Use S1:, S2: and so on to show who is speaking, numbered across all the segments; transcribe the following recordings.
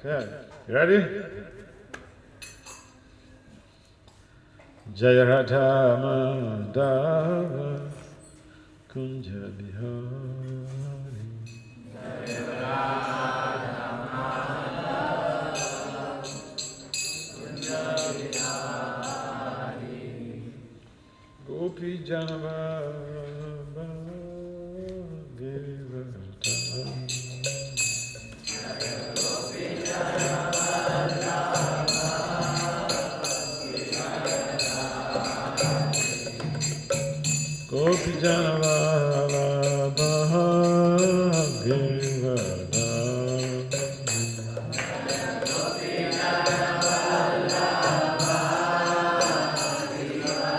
S1: Okay, you ready? Jaya Radha Madhava Kunja Bihari Jaya Radha Madhava Kunja Bihari Gopi Janavara Givarta Gopi Janavara Gopi Janavallabha Girivardhana Gopi Janavallabha Girivardhana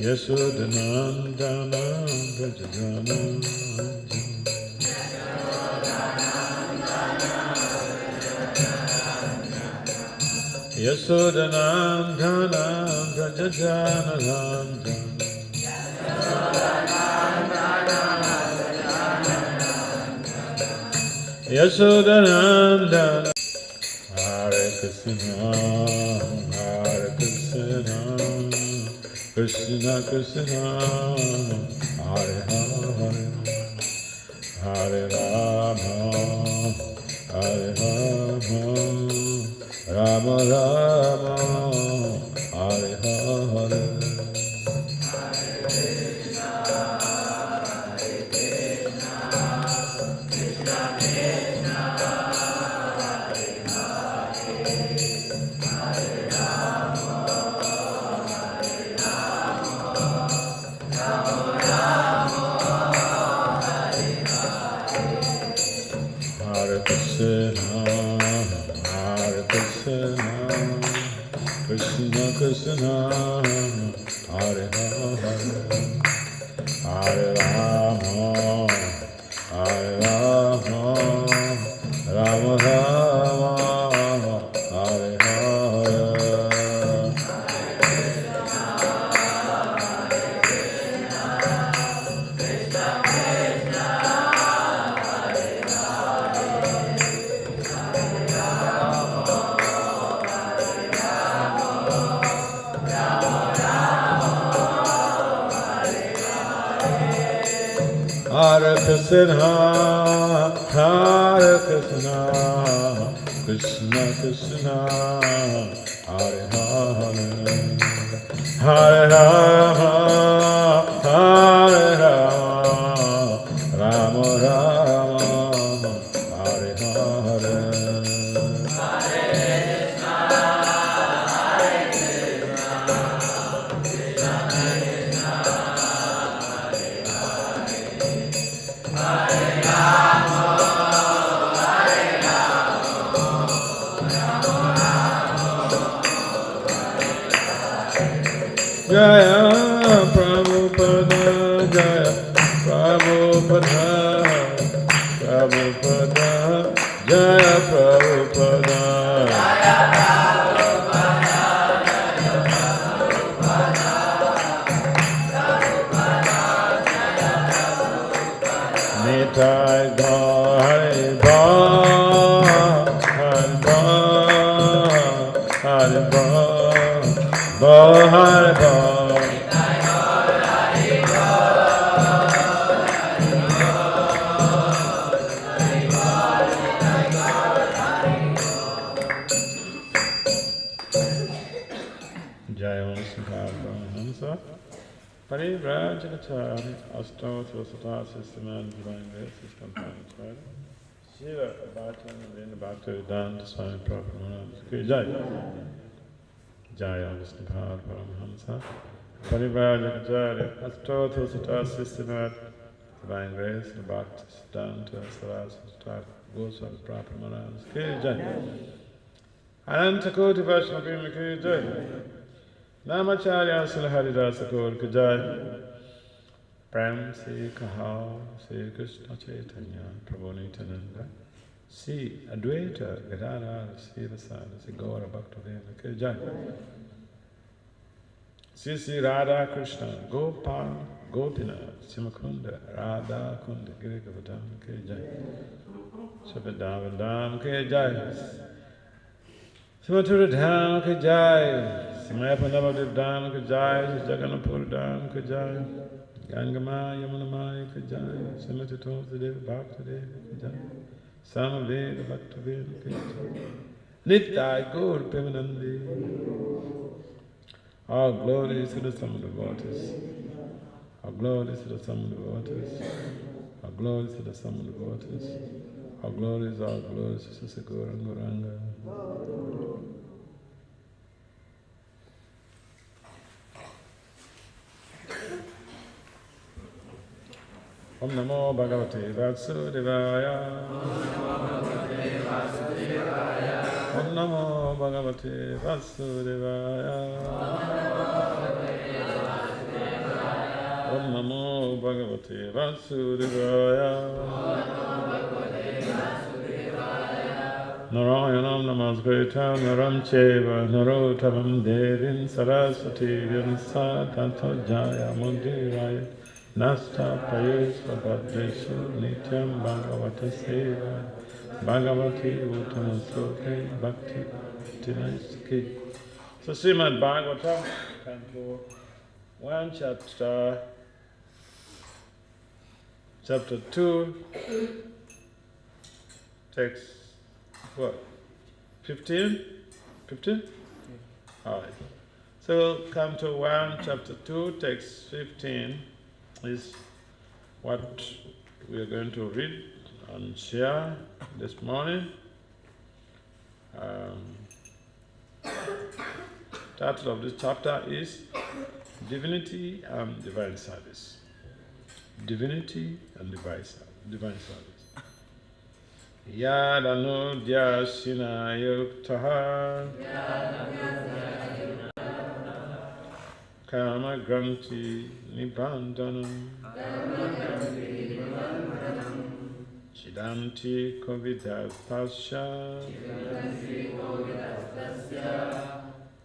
S1: Yasodhanandana Vrajadana Yasodhanandana Vrajadana Yasodhanandana Hare Krishna Hare Krishna Krishna Krishna Hare Hare Hare Rama Hare Rama Rama Rama Hare Hare Hare Krishna, Hare Krishna, Krishna Krishna, Hare Hare, Hare Rama, Hare Rama, Rama Rama, Hare Hare. Hare Krishna, Hare Krishna, Krishna Krishna, Hare Hare, Hare Rama, Hare Rama, Rama Rama, Hare Hare. Jaya Prabhupada, Jaya Prabhupada, Prabhupada, Jaya Prabhupada. Nitai Gaur Hari Bal, Hari Bal, Hari Bal, Bal Hari Bal. Jaya Vaishnava Parivrajacharya Astotha Sata Systematic Divine Grace System Planetary Shiva Bhattan Vinda Bhakti Vedanta Swami Prabhupada Jai Jaya Vaishnava Paramahamsa Parivrajacharya Astotha Sata Systematic Divine Grace Bhakti Vedanta Swami Goswami Prabhupada Jai Ananta Koti Vaishnava Prabhupada Jai Namacharya Sulharidasa Gaur Ki Jai Prem Se Kaha Se Krishna Chaitanya Prabhu Nityananda Si Advaita Gadadhara Sivasana Si Gaura Bhaktivinoda Ki Jai Si Radha Krishna Gopal Gopinath, Simakunda, Radha Kunda, Girikavatam Ke Jai, Shabadavadam Ke Jai, Simatura Dham Ke Jai, Simapanavadev Dham Ke Jai, Jaganapur Dham Ke Jai, Gangama Yamunamaya Ke Jai, Simatito Dev Bhakti Dev Ke Jai, Samaveda Bhakti Veda Ke Jai, Nittai Gaur Premanandi. All glory is to the sum of the waters. All glory is to the sum of the waters. All glory is to the sum of the waters. All glory is all glories to Sakuranga. Om Namo Bhagavate Vasudevaya. Om Namo Bhagavate Vasudevaya. Om Namo Bhagavate Vasudevaya. Narayanam Namaskritam Naram Cheva Narottamam Devim Saraswati Vyamsa Tato Jaya Mundiraya Nasta Payesva Bhadreshu Nityam Bhagavata Seva Bhagavati Uttama Sloke Bhakti Tinasaki. So Srimad Bhagavatam, Canto 1, chapter 2, text what? 15? 15? Alright. So Canto 1, chapter 2, text 15 is what we are going to read and share this morning. Title of this chapter is Divinity and Divine Service. Divinity and Divine Service. Yadanu Dyasina Yuktaha Kama Granti Nibandanam Chidanti Kovidastasya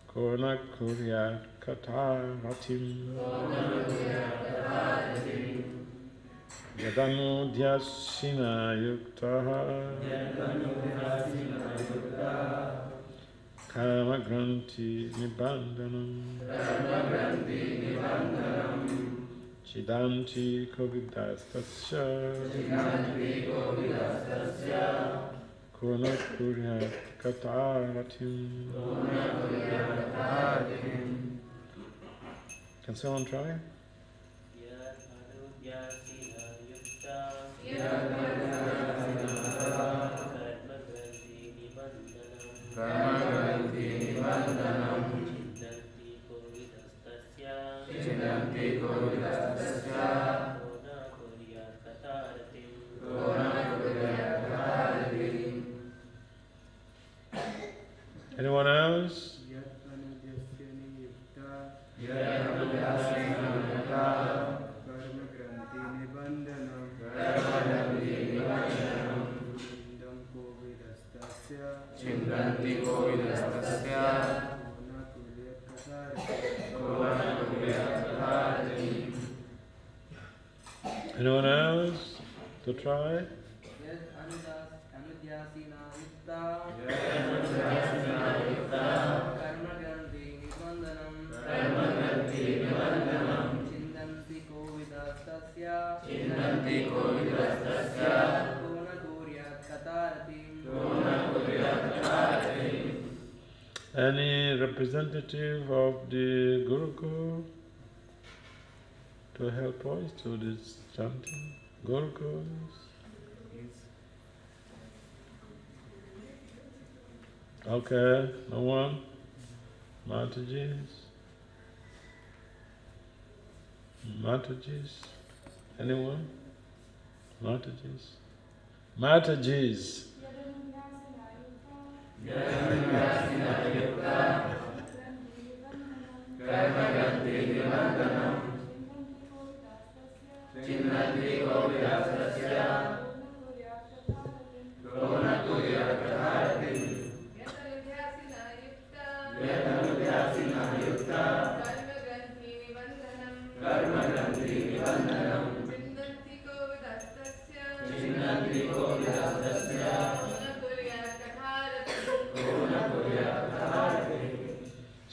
S1: Kona Kuryat Kataratim Yadanu Dyasina Yuktaha Kama Granti Nibandanam Chidanti Kovidastasya Kona Kuryat Kataratim. Can someone try? Anyone else? Anyone else to try? Any representative of the Gurukul to help us to this chanting? Gurukuls? Okay, no one? Matajis? Matajis? Anyone? Matajis? Matajis?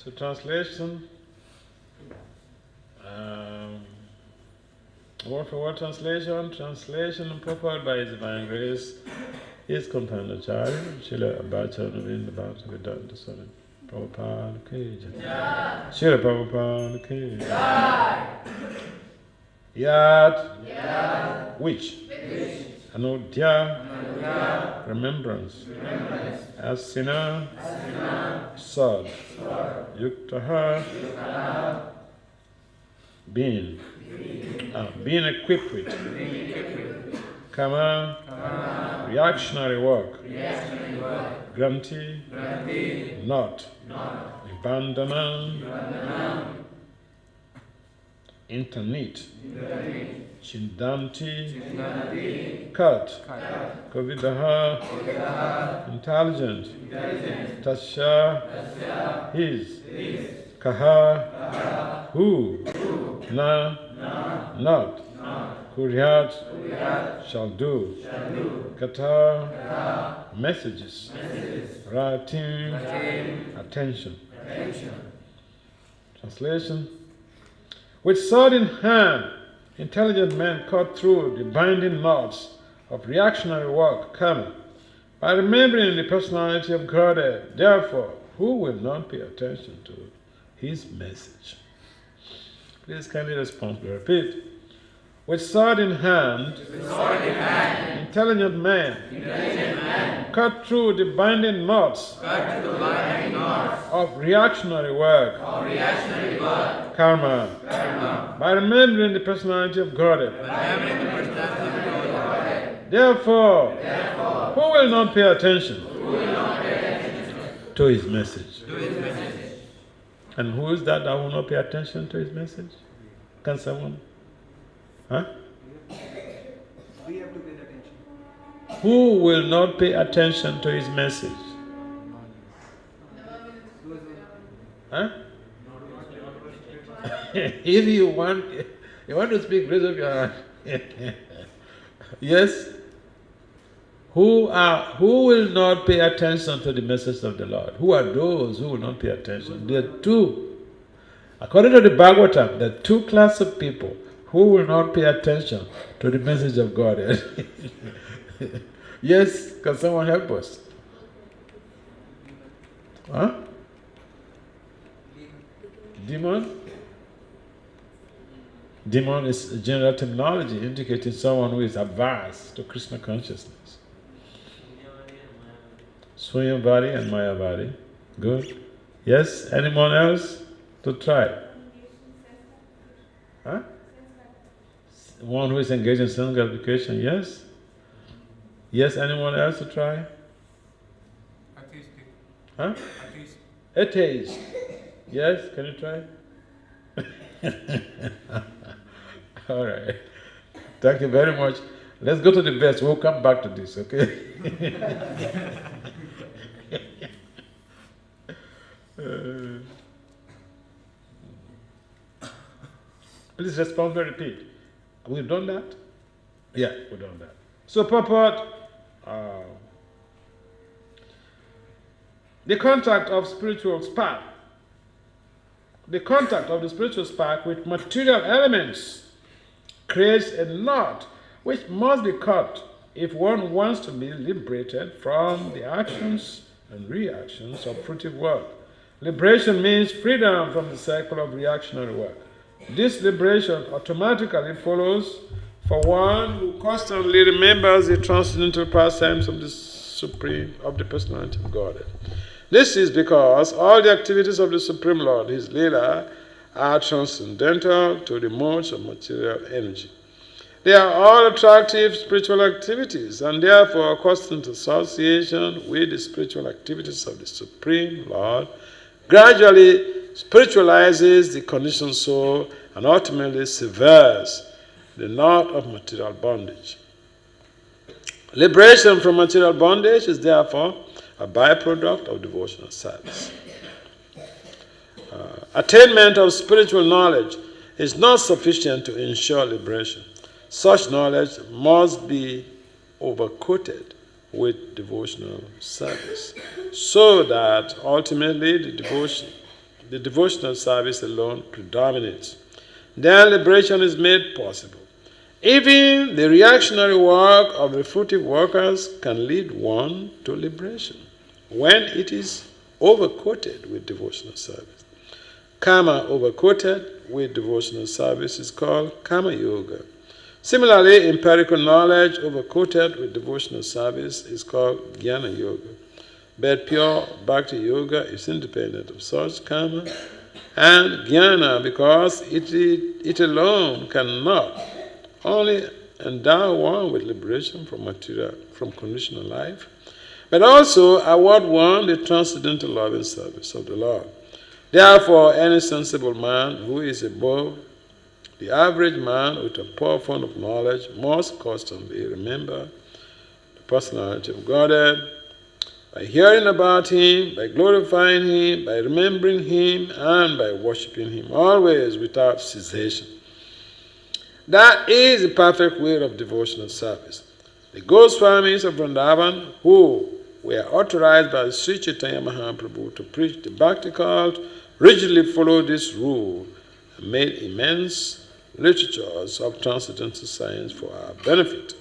S1: So translation, word for word translation and prepared by His Divine Grace, His companion Acharya, Srila Abhacharya Navinda Bhaktivedanta Swami Prabhupada Ki Jai. Srila Prabhupada Ki Jai. Yat, which? Anodhya, remembrance. Asina, sword. Yuktaha, being. Being equipped with. Kama, reactionary work. Granti, not. Nibandhana, internet. Chindanti, cut. Kovidaha, intelligent. Tasya, his. Kaha, who. Na, not. Kuryat, shall do. Kata, messages. Ratim, attention. Translation. With sword in hand, intelligent men cut through the binding knots of reactionary work, karma, by remembering the personality of Godhead. Therefore, who will not pay attention to His message? Please kindly responsibly repeat. With sword in hand, intelligent men cut through the binding knots of reactionary work, karma, by remembering the personality of Godhead. Therefore, who will not pay attention to His message? And who is that will not pay attention to His message? Can someone? Huh?
S2: We have to pay attention.
S1: Who will not pay attention to His message? Huh? If you want to speak, raise up your hand. Yes? Who will not pay attention to the message of the Lord? Who are those who will not pay attention? There are two. According to the Bhagavatam, there are two classes of people who will not pay attention to the message of God. Yes? Can someone help us? Huh? Demon? Demon is a general terminology indicating someone who is averse to Krishna consciousness. Swayambhari and Mayavadi. Good. Yes? Anyone else to try? Huh? One who is engaged in sense gratification, yes? Yes, anyone else to try?
S2: Atheistic.
S1: Huh?
S2: Atheist.
S1: Atheist. Yes, can you try? All right. Thank you very much. Let's go to the verse. We'll come back to this, okay? Please respond and repeat. We've done that? Yeah, we've done that. So, purport, the contact of spiritual spark. The contact of the spiritual spark with material elements creates a knot which must be cut if one wants to be liberated from the actions and reactions of fruitive work. Liberation means freedom from the cycle of reactionary work. This liberation automatically follows for one who constantly remembers the transcendental pastimes of the Supreme, of the personality of Godhead. This is because all the activities of the Supreme Lord, His Leela, are transcendental to the modes of material energy. They are all attractive spiritual activities, and therefore constant association with the spiritual activities of the Supreme Lord gradually spiritualizes the conditioned soul and ultimately severs the knot of material bondage. Liberation from material bondage is therefore a byproduct of devotional service. Attainment of spiritual knowledge is not sufficient to ensure liberation. Such knowledge must be overcoated with devotional service, so that ultimately the devotion the devotional service alone predominates, then liberation is made possible. Even the reactionary work of reflective workers can lead one to liberation when it is overcoated with devotional service. Karma overcoated with devotional service is called karma yoga. Similarly, empirical knowledge overcoated with devotional service is called jnana yoga. But pure bhakti yoga is independent of such karma and jnana because it alone cannot only endow one with liberation from conditional life, but also award one the transcendental loving service of the Lord. Therefore, any sensible man who is above the average man with a poor fund of knowledge must constantly remember the personality of Godhead by hearing about Him, by glorifying Him, by remembering Him, and by worshipping Him, always without cessation. That is the perfect way of devotional service. The Goswamis of Vrindavan, who were authorized by Sri Chaitanya Mahaprabhu to preach the Bhakti cult, rigidly followed this rule and made immense literatures of transcendental science for our benefit.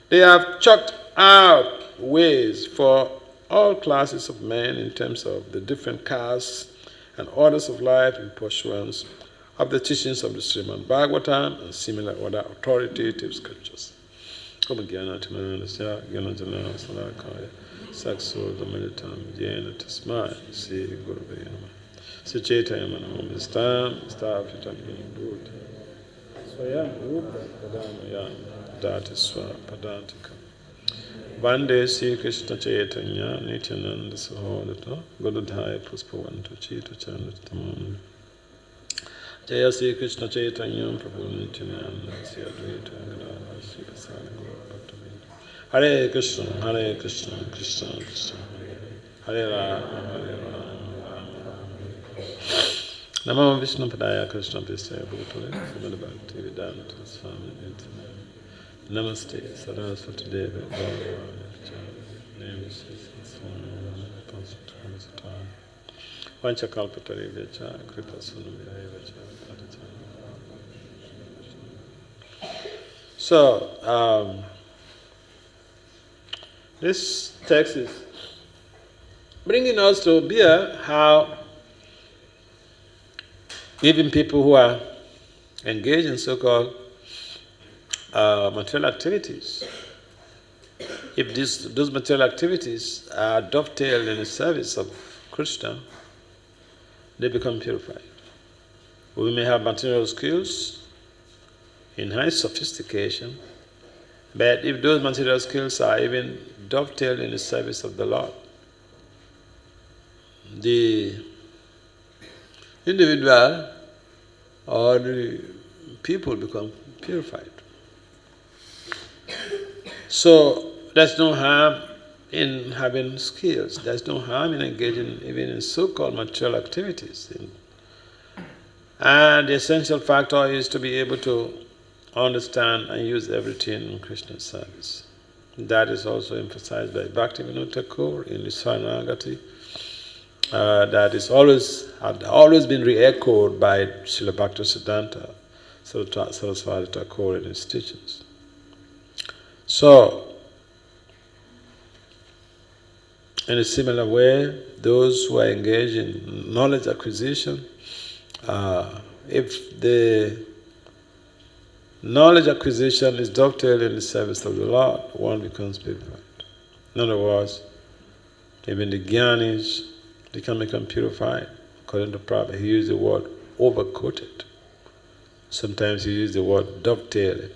S1: They have chalked out ways for all classes of men in terms of the different castes and orders of life in pursuance of the teachings of the Srimad Bhagavatam and similar other authoritative scriptures. Vande Sri Krishna Chaitanya Nityananda Sahodata Godadhaya Puspavanto Chita Chandatamam Jaya Sri Krishna Chaitanya Prabhu Nityananda Sri Advaita Gadadhara Sri Vasari Gaura Bhaktavinda Hare Krishna Krishna Krishna Hare Rama Hare Rama Namo Vishnu Padaya Krishna Vishaya Bhutale Srimad Bhakti Vedanta Swami Namaste Saraswati Devi Vanchakalpatari Vecha Kripa Sunumya Vecha. So, this text is bringing us to bear how even people who are engaged in so-called material activities, if those material activities are dovetailed in the service of Krishna, they become purified. We may have material skills in high sophistication, but if those material skills are even dovetailed in the service of the Lord, the individual or the people become purified. So there's no harm in having skills. There's no harm in engaging even in so-called material activities. And the essential factor is to be able to understand and use everything in Krishna's service. That is also emphasized by Bhakti Vinod Thakur in the Swaranagati. That is had always been re-echoed by Srila Bhaktisiddhanta Saraswati Thakur in his teachings. So, in a similar way, those who are engaged in knowledge acquisition, if the knowledge acquisition is dovetailed in the service of the Lord, one becomes purified. In other words, even the jnanis, they can become purified. According to Prabhupada, he used the word overcoated. Sometimes he used the word dovetailing.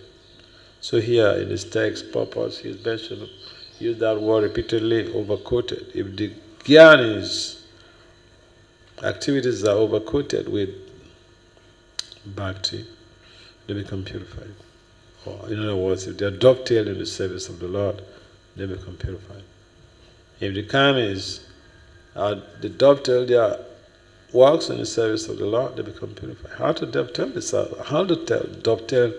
S1: So here in this text purpose, he's mentioned, use that word repeatedly, overcoated. If the jnanis activities are overcoated with bhakti, they become purified. Or in other words, if they are dovetailed in the service of the Lord, they become purified. If the karmis they dovetail their works in the service of the Lord, they become purified. How to dovetail this? How to dovetail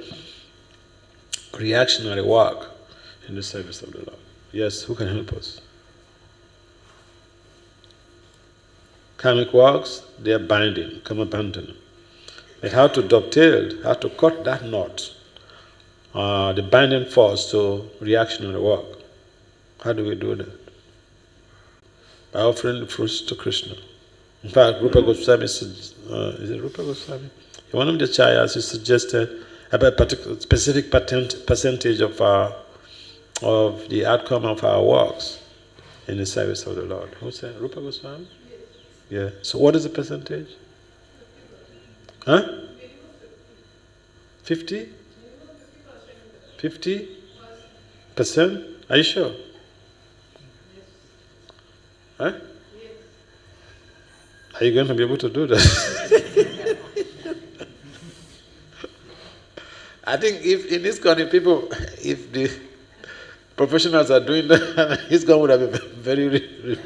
S1: reactionary work in the service of the Lord? Yes, who can help us? Karmic works, they are binding, karma bandhana. But how to dovetail, how to cut that knot, the binding force to reactionary work. How do we do that? By offering the fruits to Krishna. In fact, Rupa Goswami, is it Rupa Goswami? In one of the chayas, he suggested about a particular specific percentage of the outcome of our works in the service of the Lord. Who said? Rupa Goswami? Yeah. So what is the percentage? Huh? 50? 50%? Are you sure? Huh? Are you going to be able to do that? I think if in this country people, if the professionals are doing that, his government would have been very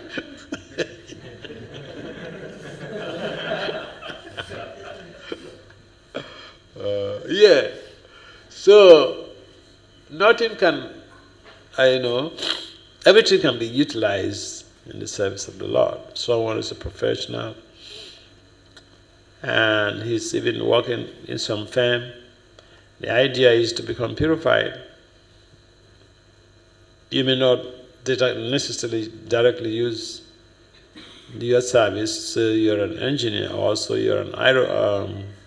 S1: yeah. So nothing can, everything can be utilized in the service of the Lord. Someone is a professional and he's even working in some firm. The idea is to become purified. You may not necessarily directly use your service. So you're an engineer, also you're an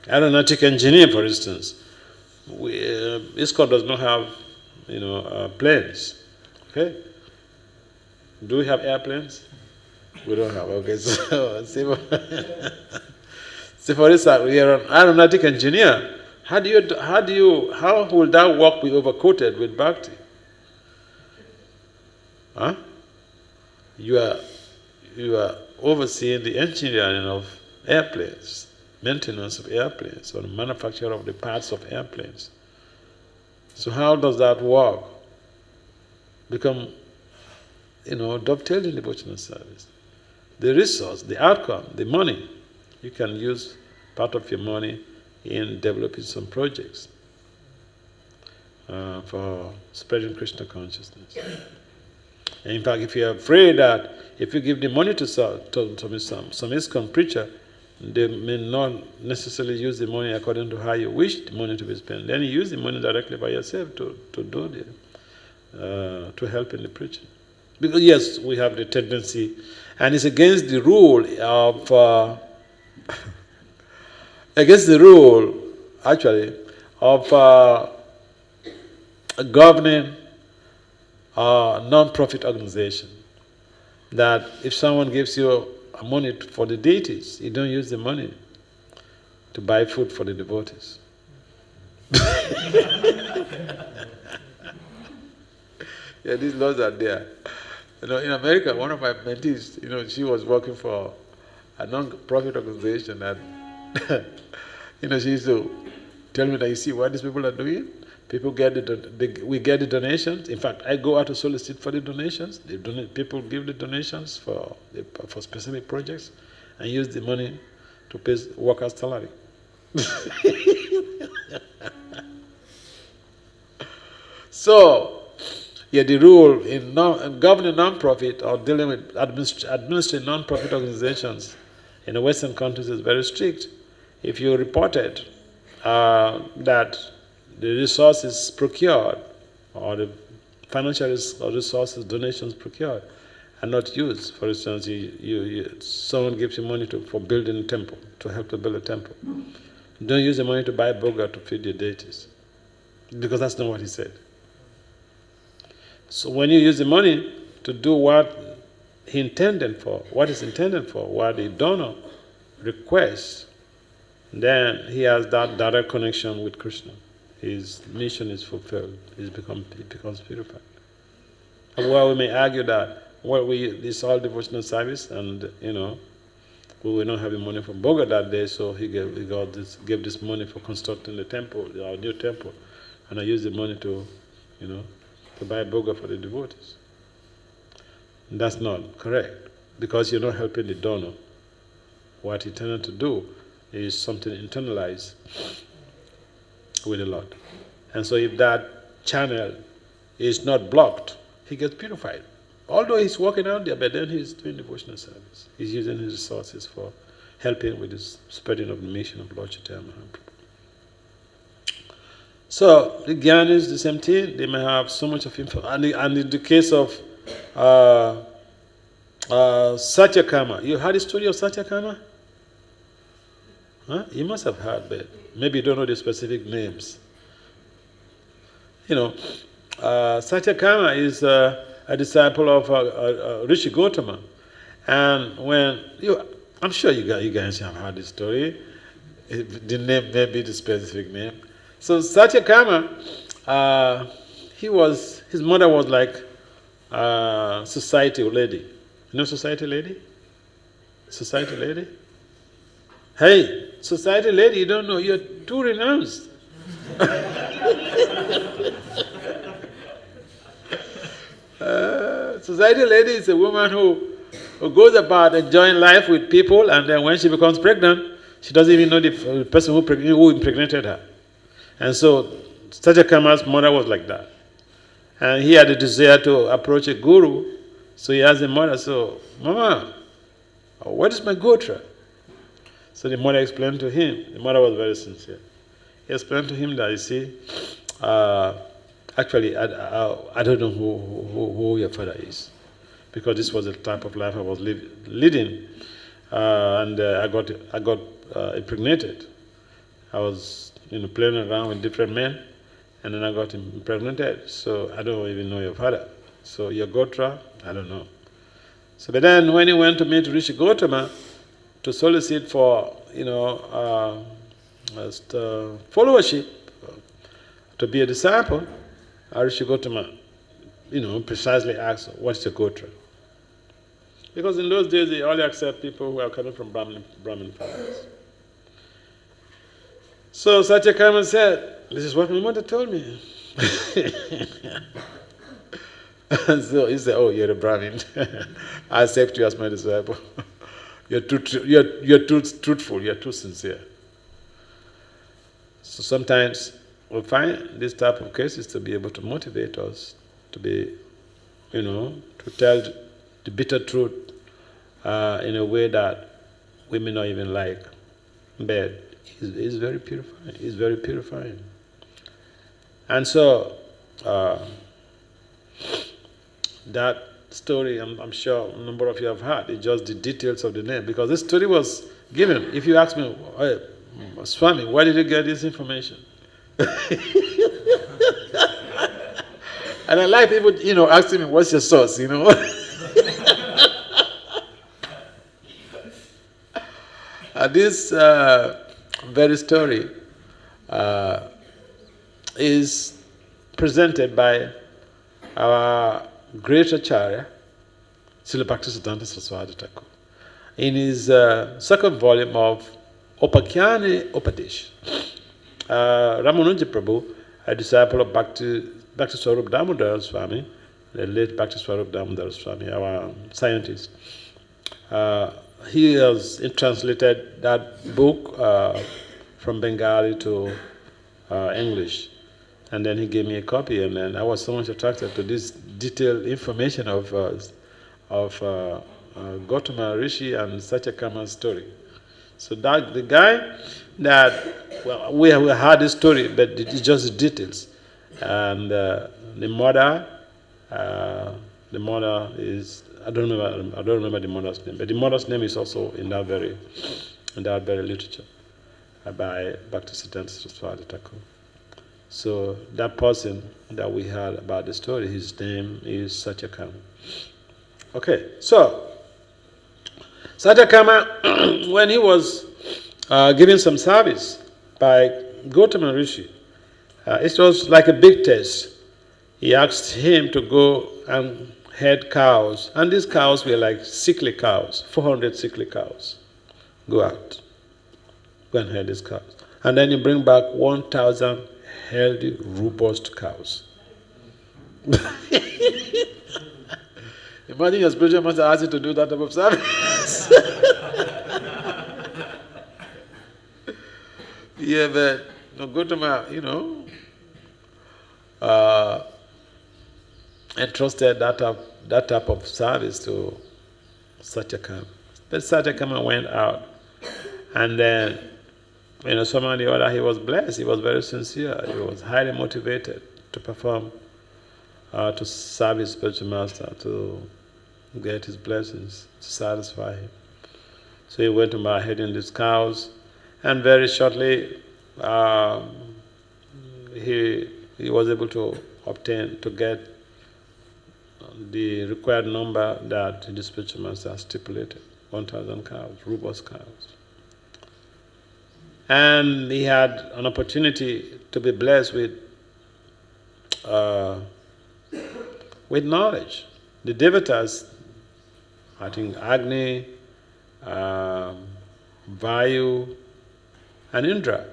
S1: aeronautic engineer, for instance. ISKCON does not have, planes. Okay? Do we have airplanes? We don't have. Okay, so see for instance, we are an aeronautic engineer. How will that work be overcoated with bhakti? Huh? You are overseeing the engineering of airplanes, maintenance of airplanes, or the manufacture of the parts of airplanes. So how does that work? Become, dovetailed in devotional service. The resource, the outcome, the money, you can use part of your money in developing some projects for spreading Krishna consciousness. And in fact, if you're afraid that if you give the money to some ISKCON preacher, they may not necessarily use the money according to how you wish the money to be spent, then you use the money directly by yourself to help in the preaching. Because yes, we have the tendency, and it's against the rule of governing a non-profit organization, that if someone gives you money for the deities, you don't use the money to buy food for the devotees. Yeah, these laws are there. In America, one of my mentees, she was working for a non-profit organization, and she used to tell me that, you see what these people are doing? People we get the donations. In fact, I go out to solicit for the donations. People give the donations for specific projects, and use the money to pay workers' salary. So, yeah, the rule in governing non-profit or dealing with administering non-profit organizations in the Western countries is very strict. If you reported that the resources procured or the financial resources, donations procured are not used, for instance, someone gives you money for building a temple, to help to build a temple. Don't use the money to buy burger to feed your deities, because that's not what he said. So when you use the money to do what he intended for, what the donor requests, then he has that direct connection with Krishna. His mission is fulfilled. He becomes purified. Well, we may argue that this all devotional service, and we were not having money from Boga that day, so he gave this money for constructing the temple, our new temple, and I used the money to buy Boga for the devotees. And that's not correct, because you're not helping the donor. What he intended to do is something internalized with the Lord. And so if that channel is not blocked, he gets purified. although he's working out there, but then he's doing devotional service. He's using his resources for helping with the spreading of the mission of Lord Chaitanya Mahaprabhu. So the Gyan is the same thing. They may have so much of info. And in the case of Satyakama, you heard the story of Satyakama? Huh? You must have heard, but maybe you don't know the specific names. Satyakama is a disciple of Rishi Gautama. And when I'm sure you guys have heard the story. The name may be the specific name. So Satyakama, his mother was like a society lady. You know society lady? Society lady? Hey, society lady, you don't know, you're too renounced. Society lady is a woman who goes about enjoying life with people, and then when she becomes pregnant, she doesn't even know the person who impregnated her. And so Satyakama's mother was like that. And he had a desire to approach a guru, so he asked the mother, so, Mama, what is my gotra? So the mother explained to him. The mother was very sincere. He explained to him that, you see, actually, I don't know who your father is, because this was the type of life I was leading, and I got impregnated. I was playing around with different men, and then I got impregnated. So I don't even know your father. So your gotra, I don't know. So, but then when he went to meet Rishi Gautama to solicit for followership, to be a disciple, Rishi Gautama, precisely asked, "What's your gotra?" Because in those days they only accept people who are coming from Brahmin families. So Satyakama said, "This is what my mother told me." And so he said, "Oh, you're a Brahmin. I accept you as my disciple. You're too truthful. You're too sincere." So sometimes we find this type of cases to be able to motivate us to be, to tell the bitter truth in a way that we may not even like. But it's very purifying. It's very purifying. And so that story, I'm sure a number of you have heard. It's just the details of the name, because this story was given. If you ask me, "Hey, Swami, where did you get this information?" And I like people, asking me, "What's your source?" This very story is presented by our great Acharya, Srila Bhaktisiddhanta Saraswati Thakur, in his second volume of Upakyani Upadesh. Ramanuja Prabhu, a disciple of Bhakti Swarup Damodar Swami, the late Bhakti Swarup Damodar Swami, our scientist, he has translated that book from Bengali to English. And then he gave me a copy, and then I was so much attracted to this detailed information of Gautama Rishi and Satyakama's story. So that the guy that, well, we had this story, but it's just the details. And the mother is, I don't remember the mother's name, but the mother's name is also in that very literature by Bhaktisiddhanta Saraswati Thakur. So that person that we heard about the story, his name is Satyakama. Okay, so Satyakama, when he was given some service by Gautama Rishi, it was like a big test. He asked him to go and head cows, and these cows were like sickly cows, 400 sickly cows. Go out, go and head these cows. And then you bring back 1,000 healthy, robust cows. Imagine your spiritual master asks you to do that type of service. Yeah, but no, Gautama, entrusted that type of service to Satyakama. But Satyakama went out, and then, somehow or the other, he was blessed. He was very sincere. He was highly motivated to perform, to serve his spiritual master, to get his blessings, to satisfy him. So he went about heading these cows, and very shortly he was able to get the required number that the spiritual master stipulated, 1,000 cows, robust cows. And he had an opportunity to be blessed with knowledge. The devatas, I think Agni, Vayu, and Indra,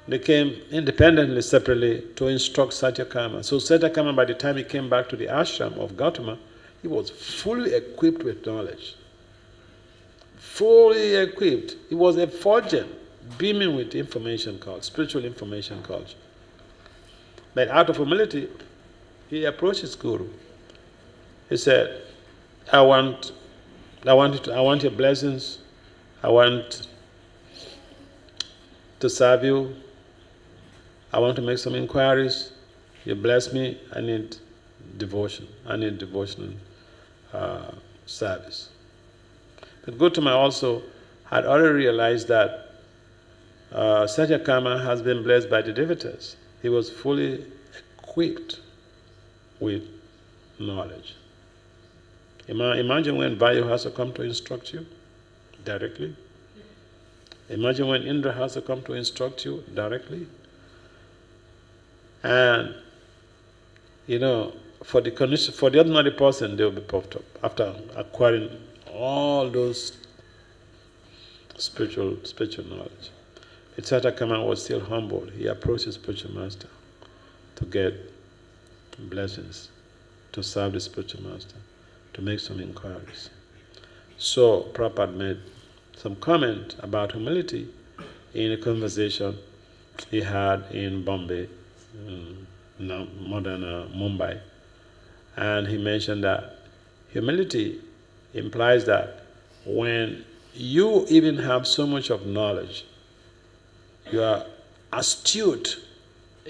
S1: they came independently, separately, to instruct Satyakama. So Satyakama, by the time he came back to the ashram of Gautama, he was fully equipped with knowledge. Fully equipped. He was effulgent, beaming with information culture, spiritual information culture. But out of humility, he approached his guru. He said, I want your blessings. I want to serve you. I want to make some inquiries. You bless me. I need devotion. I need devotional service. But Gautama also had already realized that Satyakama has been blessed by the devatas. He was fully equipped with knowledge. Imagine when Vayu has to come to instruct you directly. Imagine when Indra has to come to instruct you directly. And, for the ordinary person, they will be puffed up after acquiring all those spiritual knowledge. But Satyakama was still humble. He approached his spiritual master to get blessings, to serve the spiritual master, to make some inquiries. So Prabhupada made some comment about humility in a conversation he had in Bombay, modern Mumbai. And he mentioned that humility implies that when you even have so much of knowledge, you are astute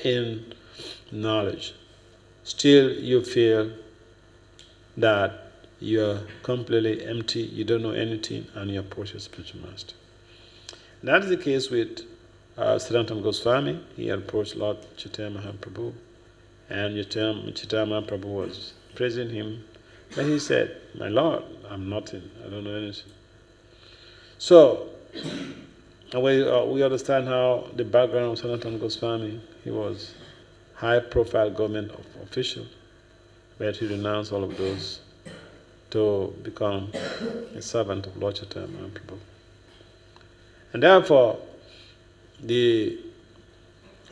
S1: in knowledge, still you feel that you're completely empty, you don't know anything, and you approach your spiritual master. That is the case with Sanatana Goswami. He approached Lord Chaitanya Mahaprabhu, and Chaitanya Mahaprabhu was praising him, but he said, "My Lord, I'm nothing, I don't know anything." So, we understand how the background of Sanatana Goswami. He was high-profile government official, but he renounced all of those to become a servant of Lord Chaitanya Mahaprabhu. And therefore, the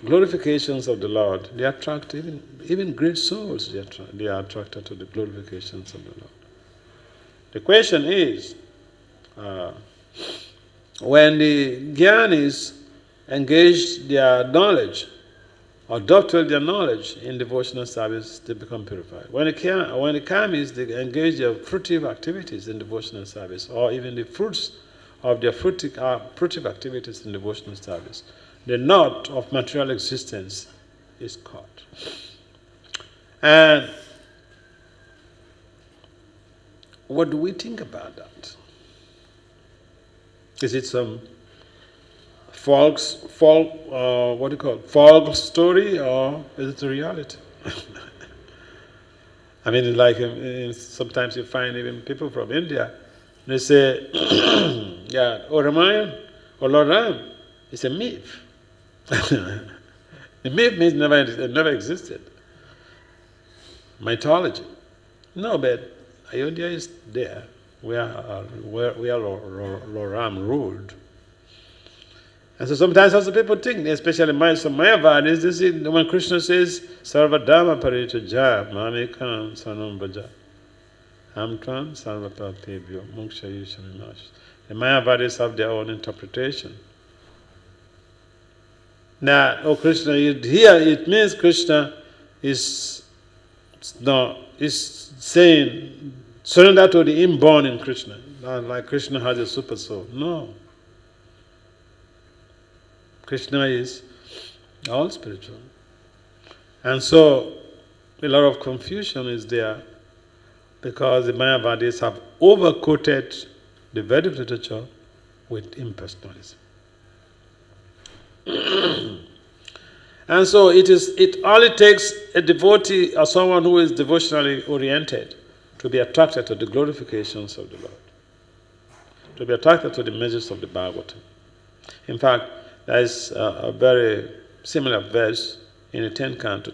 S1: glorifications of the Lord, they attract even great souls, they are attracted to the glorifications of the Lord. The question is, when the Gyanis engage their knowledge, or dovetail their knowledge in devotional service, they become purified. When the Kamis, they engage their fruitive activities in devotional service, or even the fruits of their fruitive activities in devotional service, the knot of material existence is caught. And what do we think about that? Is it some folk story, or is it a reality? I mean, like sometimes you find even people from India, they say, yeah, Ramayana or Lord Ram, it's a myth. The myth means it never existed. Mythology. No, but Ayodhya is there, where Lord Ram ruled. And so sometimes also people think, especially some Mayavadis, they see when Krishna says, Sarvadharma Paritaja, Mamekam Sanam Braja, Amtvam Sarvapapebhyo, Mokshayishamimash. The Mayavadis have their own interpretation. Now, Krishna, here it means Krishna is It's saying surrender to the inborn in Krishna. Not like Krishna has a super soul. No. Krishna is all spiritual. And so a lot of confusion is there because the Mayavadis have overcoated the Vedic literature with impersonalism. And so it only takes a devotee or someone who is devotionally oriented to be attracted to the glorifications of the Lord, to be attracted to the messages of the Bhagavatam. In fact, there is a very similar verse in the 10th canto,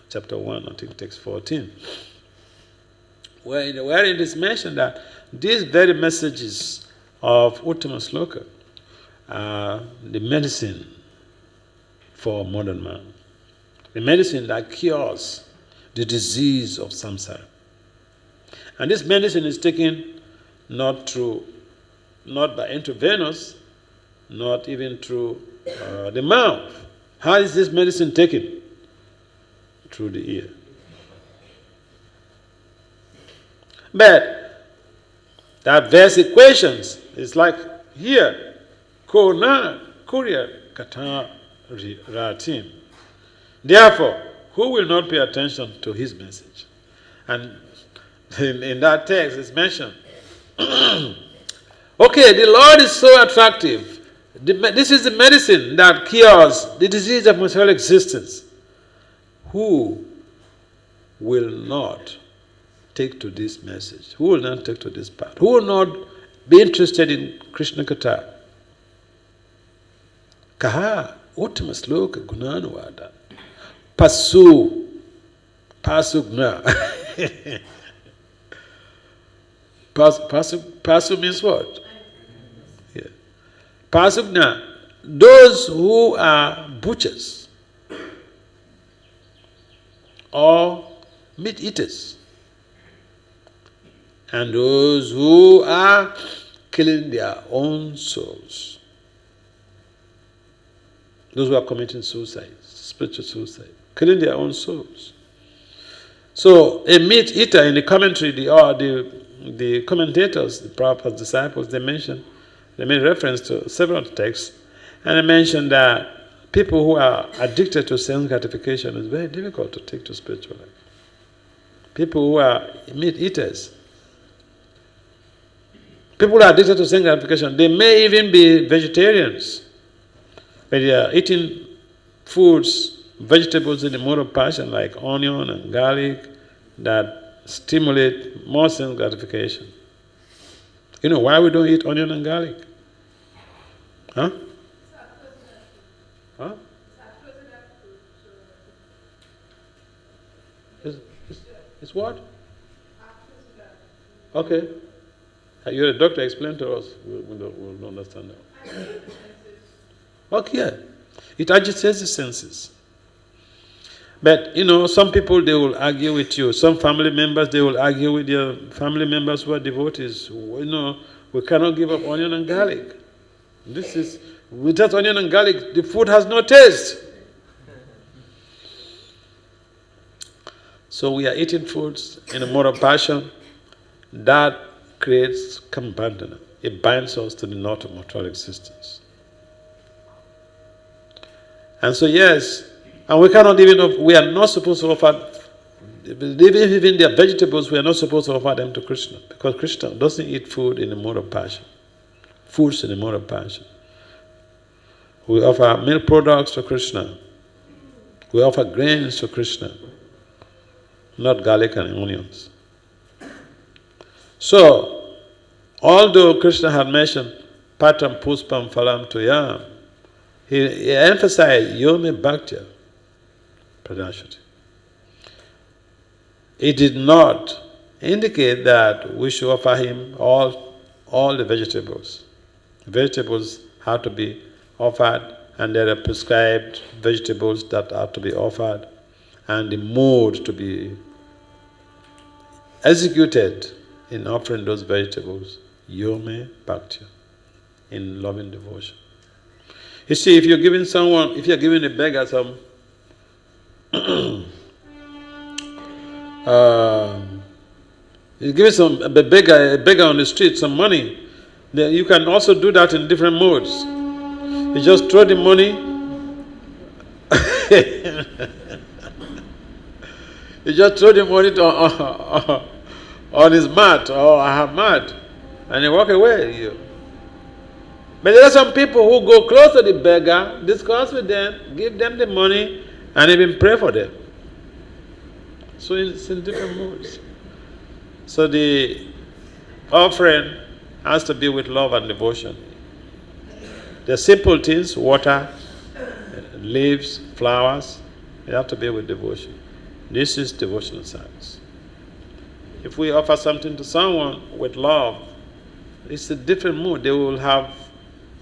S1: chapter 1, I think text 14, where it is mentioned that these very messages of Uttama Sloka are the medicine for modern man, the medicine that cures the disease of samsara. And this medicine is taken not by intravenous, not even through the mouth. How is this medicine taken? Through the ear. But that verse equations is like here, Kona, Korea, Kata, Ratim. Therefore, who will not pay attention to his message? And in that text it's mentioned, okay, the Lord is so attractive. This is the medicine that cures the disease of material existence. Who will not take to this message? Who will not take to this path? Who will not be interested in Krishna Katha? Kaha uttama sloka gunanuvada pasugna. Pasu means what? Yeah. Pasugna, those who are butchers or meat eaters, and those who are killing their own souls, those who are committing suicide, spiritual suicide, killing their own souls. So a meat eater, in the commentary, the commentators, the Prabhupada's disciples, they made reference to several texts, and they mentioned that people who are addicted to sense gratification is very difficult to take to spiritual life. People who are meat eaters, people who are addicted to sense gratification, they may even be vegetarians, but they are eating foods, vegetables in the mode of passion like onion and garlic that stimulate more sense gratification. You know why we don't eat onion and garlic? Huh? Huh? It's what? Okay. You're a doctor, explain to us. We'll understand that. Okay. It agitates the senses. But, some people, they will argue with you. Some family members, they will argue with their family members who are devotees. We cannot give up onion and garlic. Without onion and garlic, the food has no taste. So we are eating foods in a mode of passion that creates kambandhana. It binds us to the knot of material existence. And so yes, and we are not supposed to offer, even their vegetables, we are not supposed to offer them to Krishna, because Krishna doesn't eat food in the mode of passion. Foods in the mode of passion. We offer milk products to Krishna. We offer grains to Krishna, not garlic and onions. So, although Krishna had mentioned patam puspam phalam tuyam, he emphasized yome bhaktya pradashati. It did not indicate that we should offer him all the vegetables. Vegetables have to be offered, and there are prescribed vegetables that are to be offered, and the mode to be executed in offering those vegetables, yome bhaktya, in loving devotion. You see, if you're giving a beggar some you give a beggar on the street some money, then you can also do that in different modes. You just throw the money. You just throw the money on his mat or her mat, and you walk away. But there are some people who go close to the beggar, discuss with them, give them the money, and even pray for them. So it's in different modes. So the offering has to be with love and devotion. The simple things, water, leaves, flowers, they have to be with devotion. This is devotional service. If we offer something to someone with love, it's a different mood. They will have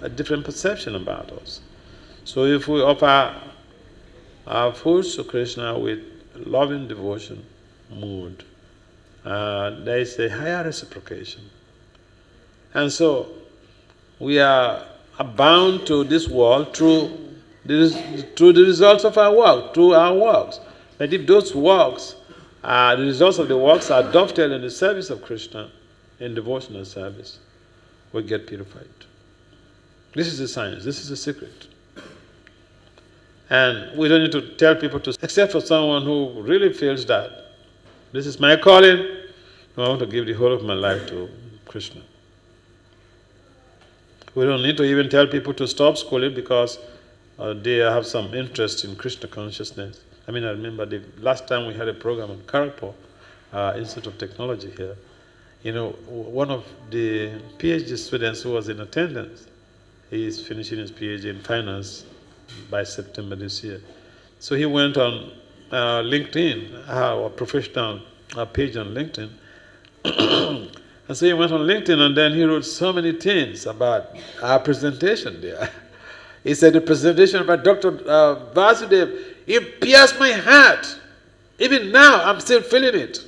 S1: a different perception about us. So if we offer our foods to Krishna with loving devotion mood, there is a higher reciprocation. And so we are bound to this world through the results of our work, through our works. But if those works, the results of the works are dovetailed in the service of Krishna, in devotional service, we get purified. This is the science, this is the secret. And we don't need to tell people to, except for someone who really feels that this is my calling, I want to give the whole of my life to Krishna. We don't need to even tell people to stop schooling because they have some interest in Krishna consciousness. I remember the last time we had a program on Kharagpur, Institute of Technology here. One of the PhD students who was in attendance, he is finishing his PhD in finance by September this year. So he went on LinkedIn, our professional page on LinkedIn. And so he went on LinkedIn and then he wrote so many things about our presentation there. He said the presentation about Dr. Vasudeva, it pierced my heart. Even now, I'm still feeling it.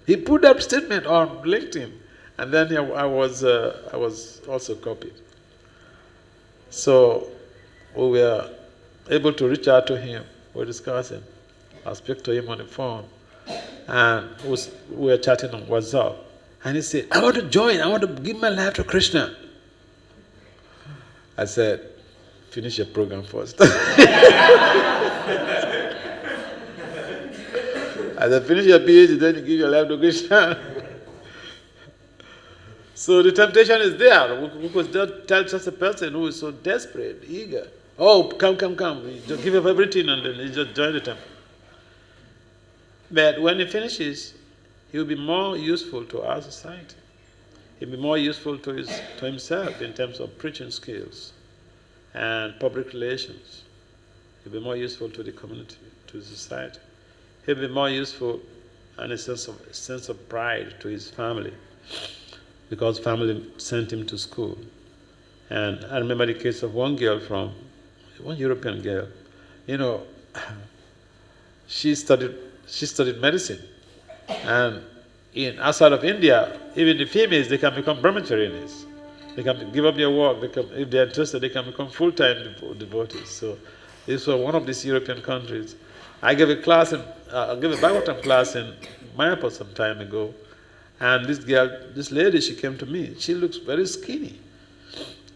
S1: He put that statement on LinkedIn, and then I was also copied. So we were able to reach out to him. We were discussing. I spoke to him on the phone, and we were chatting on WhatsApp. And he said, I want to join. I want to give my life to Krishna. I said, finish your program first. I said, finish your PhD, then you give your life to Krishna. So the temptation is there. We could just tell just a person who is so desperate, eager. Oh, come. You just give up everything and then you just join the temple. But when he finishes, he will be more useful to our society. He'll be more useful to himself in terms of preaching skills and public relations. He'll be more useful to the community, to the society. He'll be more useful and a sense of pride to his family, because family sent him to school. And I remember the case of one European girl. She studied medicine, and outside of India, even the females, they can become brahmacharis. They can give up their work. If they are interested, they can become full-time devotees. So this was one of these European countries. I gave a Bhagavatam class in Mayapur some time ago, and this lady, she came to me. She looks very skinny.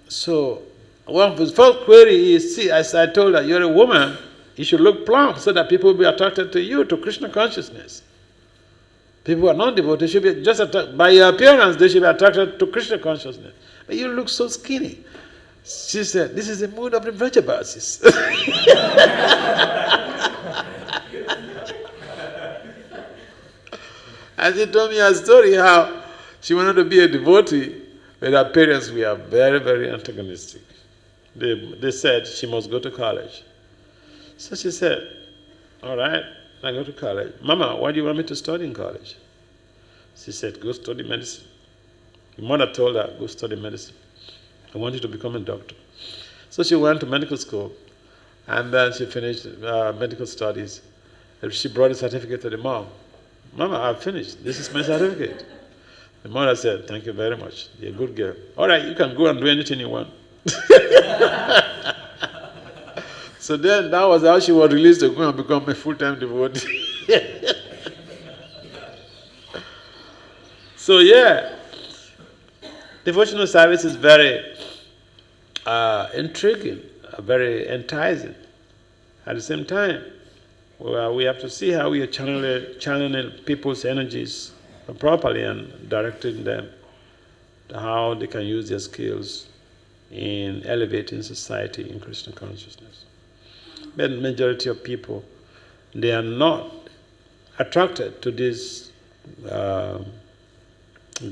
S1: So one of his first query is, I told her, you're a woman, you should look plump so that people will be attracted to you, to Krishna consciousness. People who are non-devotees should be just by your appearance, they should be attracted to Krishna consciousness. But you look so skinny. She said, this is the mood of the Vrajabasis. And she told me a story how she wanted to be a devotee, but her parents were very, very antagonistic. They said she must go to college. So she said, all right, I go to college. Mama, why do you want me to study in college? She said, go study medicine. The mother told her, go study medicine. I want you to become a doctor. So she went to medical school, and then she finished medical studies. And she brought a certificate to the mom. Mama, I've finished. This is my certificate. The mother said, thank you very much. You're a good girl. All right, you can go and do anything you want. So then that was how she was released to go and become a full-time devotee. So yeah, devotional service is very intriguing, very enticing. At the same time, we have to see how we are channeling people's energies properly and directing them to how they can use their skills in elevating society in Christian consciousness. But the majority of people, they are not attracted to this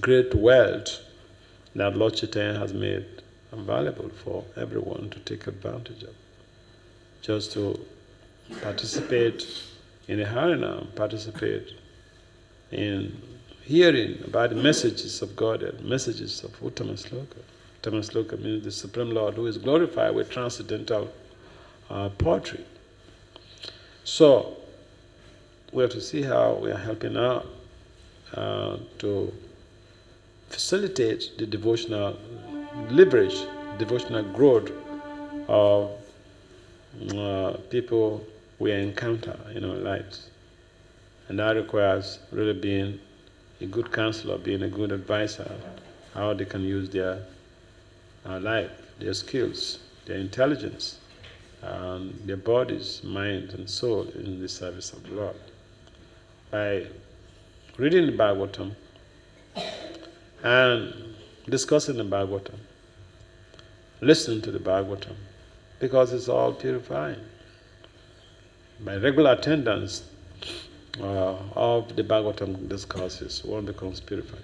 S1: great wealth that Lord Chaitanya has made available for everyone to take advantage of. Just to participate in the Harinam, participate in hearing about the messages of God and messages of Uttama Sloka. Uttama Sloka means the Supreme Lord who is glorified with transcendental poetry. So, we have to see how we are helping out to facilitate the devotional leverage, devotional growth of people we encounter in our lives. And that requires really being a good counselor, being a good advisor, how they can use their life, their skills, their intelligence, their bodies, mind, and soul in the service of the Lord. By reading the Bhagavatam and discussing the Bhagavatam, listening to the Bhagavatam, because it's all purifying. By regular attendance of the Bhagavatam discourses, one becomes purified.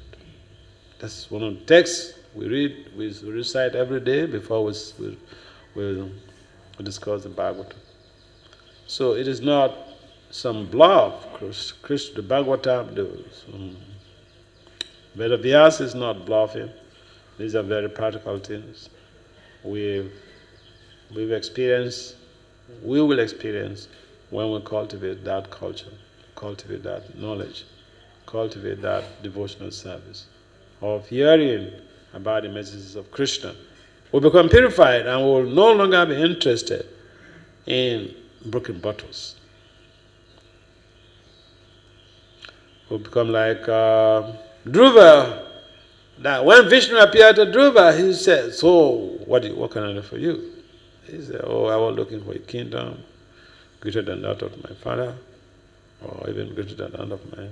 S1: That's one of the texts we read, we recite every day before we discuss the Bhagavatam. So it is not some bluff. The Bhagavatam, the Vedavyasa is not bluffing. These are very practical things. We've experienced, we will experience when we cultivate that culture, cultivate that knowledge, cultivate that devotional service of hearing about the messages of Krishna. We'll become purified and will no longer be interested in broken bottles. We'll become like Dhruva. That when Vishnu appeared to Dhruva, he said, "So, what can I do for you?" He said, "Oh, I was looking for a kingdom greater than that of my father, or even greater than that of my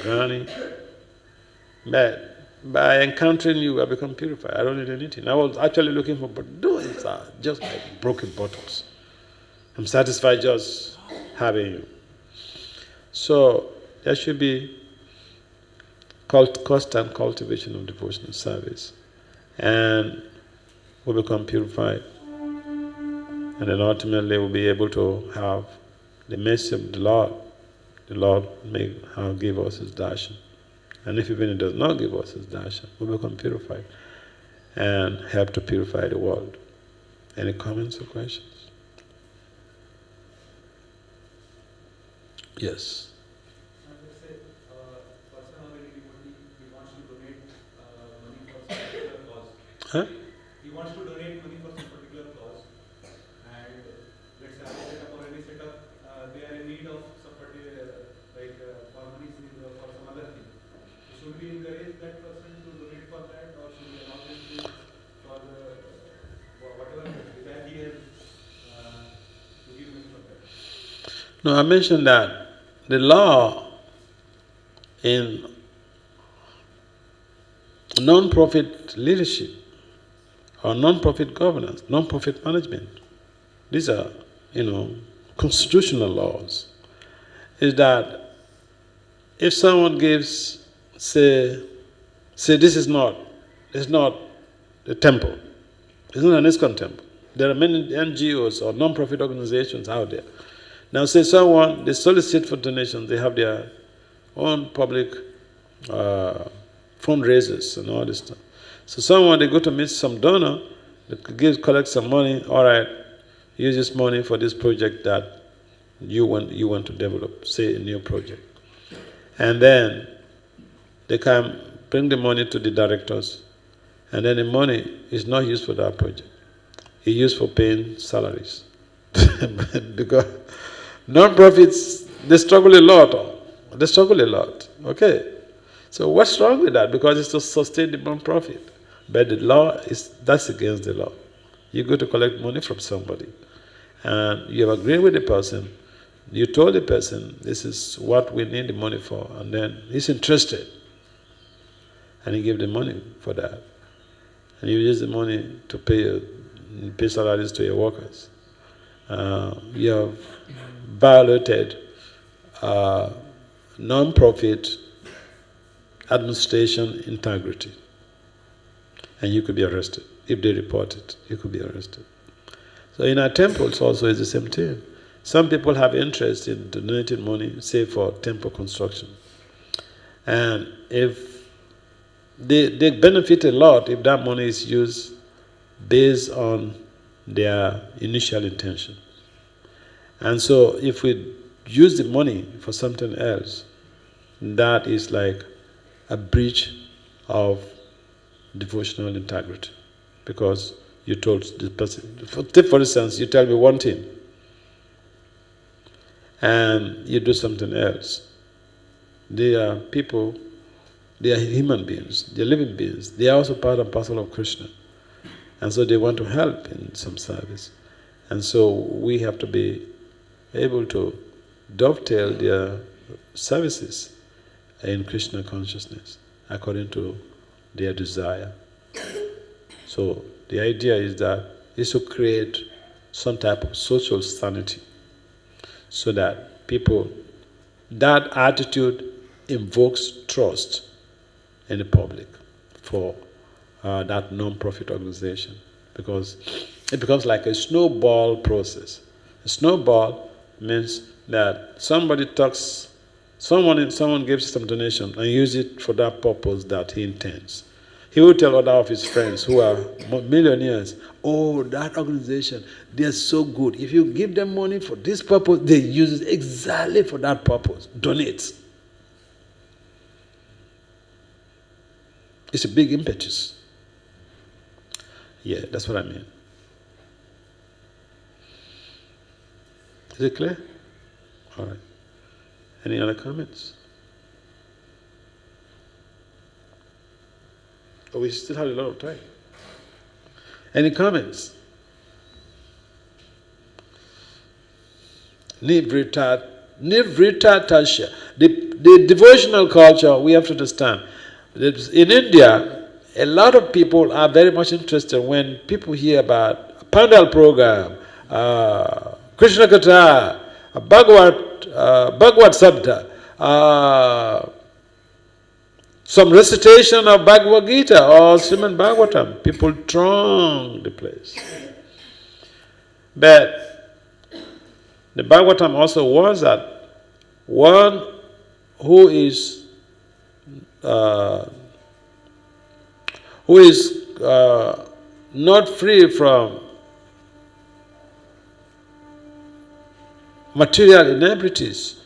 S1: granny. But by encountering you, I become purified. I don't need anything. I was actually looking for, but those are just like broken bottles. I'm satisfied just having you." So there should be constant cultivation of devotional service, and we'll become purified. And then ultimately we'll be able to have the mercy of the Lord. The Lord may give us His darshan. And if even He does not give us His darshan, we'll become purified and help to purify the world. Any comments or questions? Yes. Huh?
S3: He wants to donate money for some particular cause, and let's say setup or any setup, they are in need of some particular, for money for some other thing. So should we encourage that person to donate for that, or should we allow them to for whatever desire he has to give money for that?
S1: No, I mentioned that the law in non-profit leadership or non-profit governance, non-profit management, these are, constitutional laws, is that if someone gives, say this is not a temple, it's not an ISKCON temple. There are many NGOs or non-profit organizations out there. Now say someone, they solicit for donations, they have their own public fundraisers and all this stuff. So someone, they go to meet some donor, they collect some money, all right, use this money for this project that you want to develop, say a new project. And then they can bring the money to the directors, and then the money is not used for that project. It's used for paying salaries. Because non-profits, they struggle a lot, okay? So what's wrong with that? Because it's to sustain the non-profit. But the law that's against the law. You go to collect money from somebody, and you have agreed with the person. You told the person, this is what we need the money for, and then he's interested, and you give the money for that. And you use the money to pay salaries to your workers. You have violated non-profit administration integrity, and you could be arrested. If they report it, you could be arrested. So in our temples also it's the same thing. Some people have interest in donating money, say for temple construction. And if they benefit a lot if that money is used based on their initial intention. And so if we use the money for something else, that is like a breach of devotional integrity. Because you told the person, for instance, you tell me one thing, and you do something else. They are people, they are human beings, they are living beings. They are also part and parcel of Krishna. And so they want to help in some service. And so we have to be able to dovetail their services in Krishna consciousness according to their desire. So the idea is to create some type of social sanity so that that attitude invokes trust in the public for that non-profit organization, because it becomes like a snowball process. A snowball means that someone gives some donation and use it for that purpose that he intends. He will tell other of his friends who are millionaires, oh, that organization, they're so good. If you give them money for this purpose, they use it exactly for that purpose. Donate. It's a big impetus. Yeah, that's what I mean. Is it clear? All right. Any other comments? Oh, we still have a lot of time. Any comments? Nivrita Tasha. The devotional culture, we have to understand. In India, a lot of people are very much interested when people hear about a Pandal program, Krishna Katha, Bhagavad Sabda, some recitation of Bhagavad Gita or Srimad Bhagavatam. People throng the place. But the Bhagavatam also warns that one who is not free from material inebrities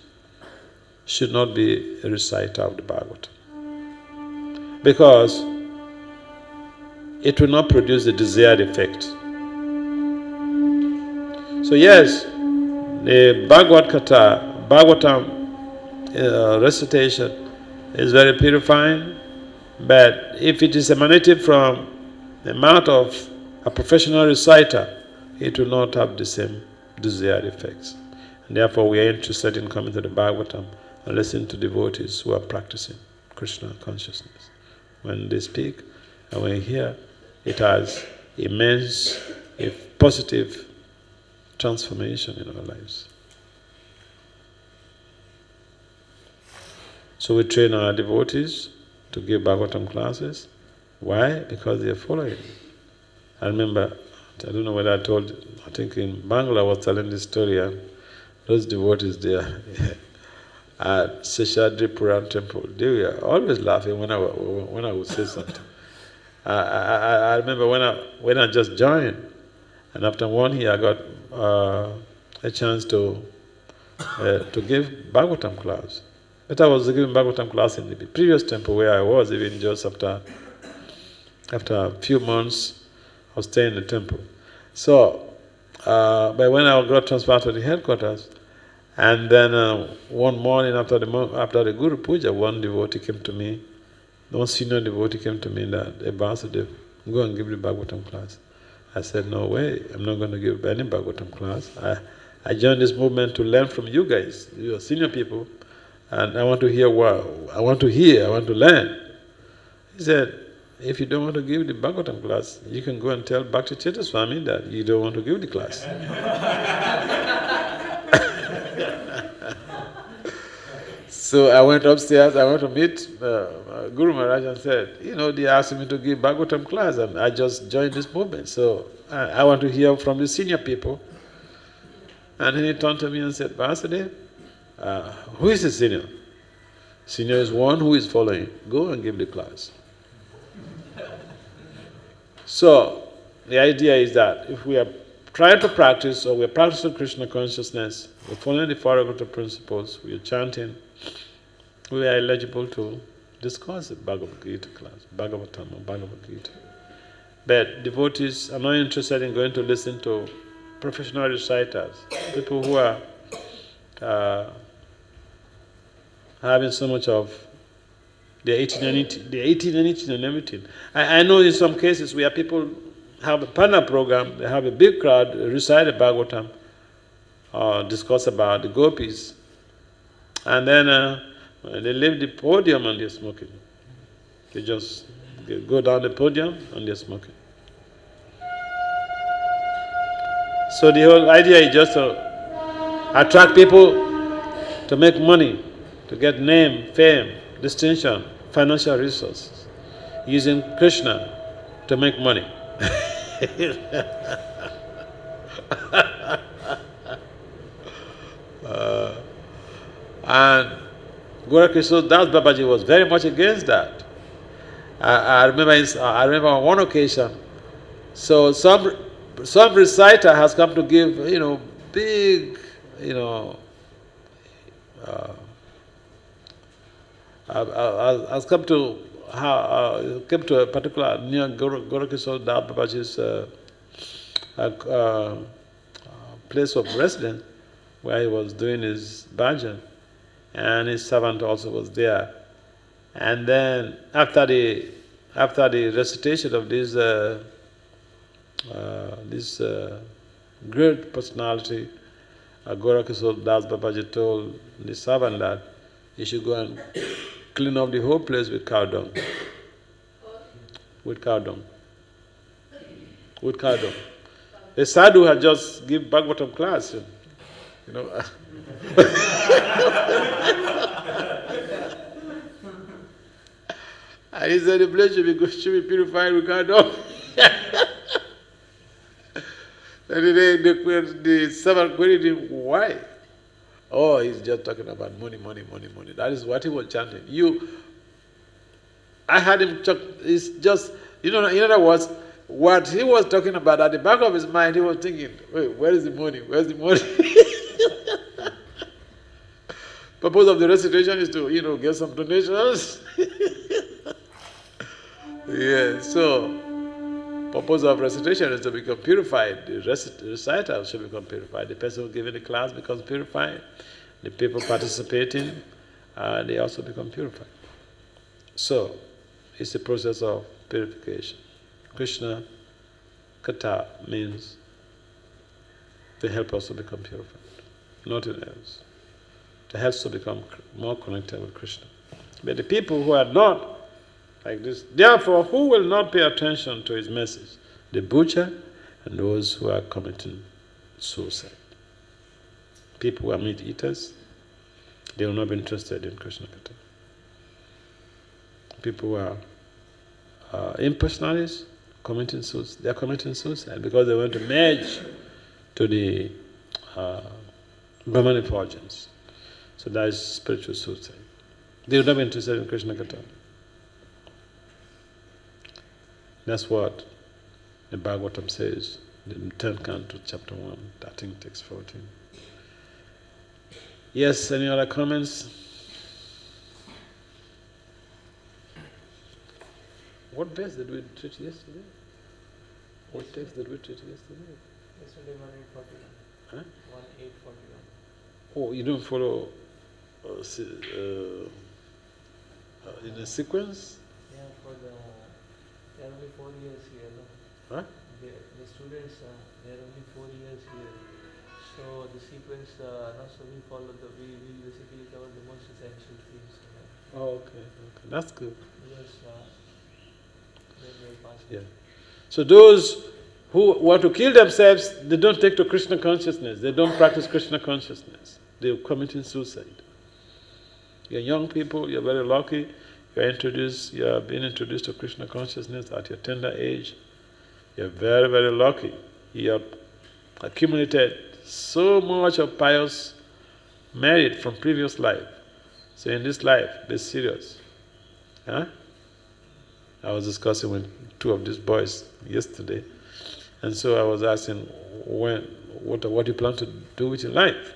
S1: should not be a reciter of the Bhagavatam, because it will not produce the desired effect. So yes, the Bhagavatam recitation is very purifying, but if it is emanated from the mouth of a professional reciter, it will not have the same desired effects. And therefore we are interested in coming to the Bhagavatam and listening to devotees who are practicing Krishna consciousness. When they speak and when we hear, it has immense, positive transformation in our lives. So we train our devotees to give Bhagavatam classes. Why? Because they are following. I remember, I don't know whether I think in Bangla I was telling this story, and those devotees there at Seshadri Puran temple, they were always laughing when I would say something. I remember when I just joined, and after 1 year I got a chance to give Bhagavatam class. But I was giving Bhagavatam class in the previous temple where I was, even just after a few months I was staying in the temple. So, but when I got transferred to the headquarters, and then one morning after the Guru Puja, one devotee came to me One senior devotee came to me that, "Hey, Vasudeva, go and give the Bhagavatam class." I said, "No way, I'm not going to give any Bhagavatam class. I joined this movement to learn from you guys, you are senior people, and I want to hear I want to learn." He said, "If you don't want to give the Bhagavatam class, you can go and tell Bhakti Vasudeva Swami that you don't want to give the class." So I went upstairs, I went to meet Guru Maharaj and said, they asked me to give Bhagavatam class and I just joined this movement. So I want to hear from the senior people. And then he turned to me and said, "Vasudeva, who is the senior? Senior is one who is following. Go and give the class." So the idea is that if we are trying to practice, or we are practicing Krishna consciousness, we're following the four regulative principles, we are chanting, we are eligible to discuss the Bhagavad Gita class, Bhagavatam or Bhagavad Gita. But devotees are not interested in going to listen to professional reciters, people who are having so much of the 18 and everything. I know in some cases where people have a partner program, they have a big crowd, recite the Bhagavatam, discuss about the gopis, and then they leave the podium and they're smoking. They just go down the podium and they're smoking. So the whole idea is just to attract people to make money, to get name, fame, distinction, financial resources, using Krishna to make money. And Gorakishore Das Babaji was very much against that. I remember on one occasion, so some reciter has come to give, big, has come to a particular near Gorakishore Das Babaji's place of residence, where he was doing his bhajan, and his servant also was there. And then after the recitation of this great personality, Gorakishore Das Babaji told the servant that he should go and clean up the whole place with cow dung. With cow dung. With cow dung. The sadhu had just given Bhagavatam class, And he said the place should be purified with cow dung. And the servant queried him, "Why?" "Oh, he's just talking about money, money, money, money." That is what he was chanting. I had him talk, it's just, in other words, what he was talking about, at the back of his mind, he was thinking, "Wait, where is the money? Where's the money?" Purpose of the recitation is to, get some donations. Yeah, so purpose of recitation is to become purified. The reciter should become purified. The person who giving the class becomes purified. The people participating, they also become purified. So, it's a process of purification. Krishna Kata means to help us to become purified, nothing else. To help us to become more connected with Krishna. But the people who are not like this, therefore, who will not pay attention to his message? The butcher and those who are committing suicide. People who are meat eaters, they will not be interested in Krishna Kata. People who are impersonalists, committing suicide, they are committing suicide because they want to merge to the Brahman effulgence. So that is spiritual suicide. They will not be interested in Krishna Kata. That's what the Bhagavatam says, the 10th canto, chapter 1, I think text 14. Yes, any other comments? What verse did we treat yesterday? What text did we treat yesterday?
S2: Yesterday 1841.
S1: Huh?
S2: 1841.
S1: Oh, you don't follow in a sequence?
S2: Yeah, they are only 4 years here, no?
S1: Huh?
S2: The students, they are only 4 years here. So the sequence, so we follow we basically cover the most essential themes.
S1: Oh, okay, okay, that's good.
S2: Because then they pass.
S1: Yeah. So those who want to kill themselves, they don't take to Krishna consciousness. They don't practice Krishna consciousness. They're committing suicide. You're young people. You're very lucky. You're being introduced to Krishna consciousness at your tender age. You're very, very lucky. You have accumulated so much of pious merit from previous life. So in this life, be serious. Huh? I was discussing with two of these boys yesterday, and so I was asking, what do you plan to do with your life?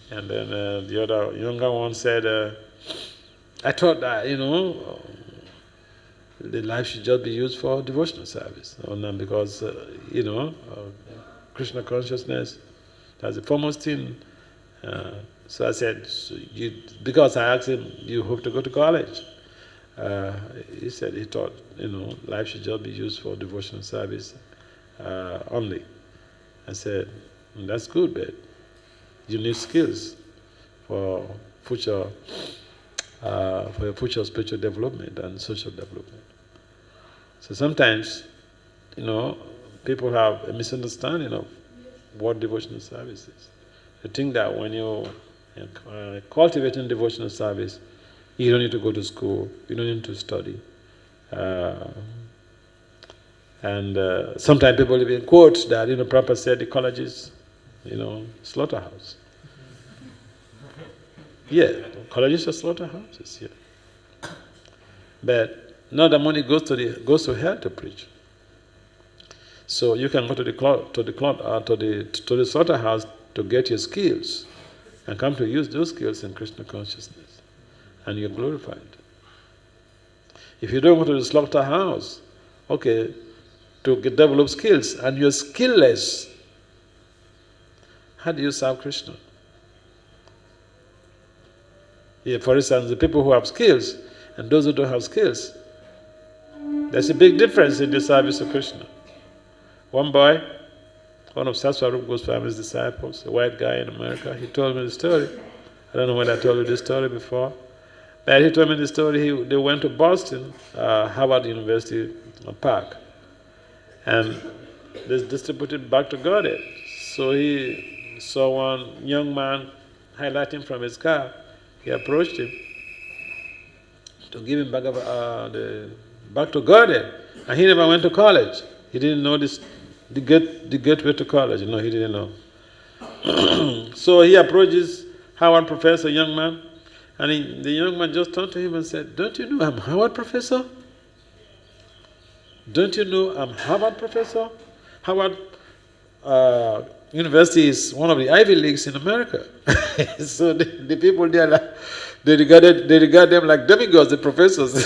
S1: And then the other younger one said, I thought that, the life should just be used for devotional service, because, Krishna consciousness, that's the foremost thing. So I said, because I asked him, you hope to go to college? He said he thought, life should just be used for devotional service only. I said, that's good, but you need skills for your future spiritual development and social development. So sometimes, people have a misunderstanding of what devotional service is. They think that when you're cultivating devotional service, you don't need to go to school, you don't need to study. And sometimes people even quote that, Prabhupada said the college is, slaughterhouse. Yeah, colleges are slaughterhouses, yeah. But not the money goes to hell to preach. So you can go to the slaughterhouse to get your skills and come to use those skills in Krishna consciousness, and you're glorified. If you don't go to the slaughterhouse, to develop skills, and you're skillless, how do you serve Krishna? Yeah, for instance, the people who have skills and those who don't have skills, there's a big difference in the service of Krishna. One boy, one of Saswarup Goswami's disciples, a white guy in America, he told me the story. I don't know when I told you this story before, but he told me the story. They went to Boston, Harvard University Park, and they distributed back to Godhead. So he saw one young man highlighting from his car. He approached him to give him back to Godhead, and he never went to college. He didn't know the gateway to college. No, he didn't know. So he approaches Howard Professor, young man, and the young man just turned to him and said, "Don't you know I'm Howard Professor? Don't you know I'm Harvard Professor? Howard University is one of the Ivy Leagues in America." So the people there, they regard them like demigods, the professors.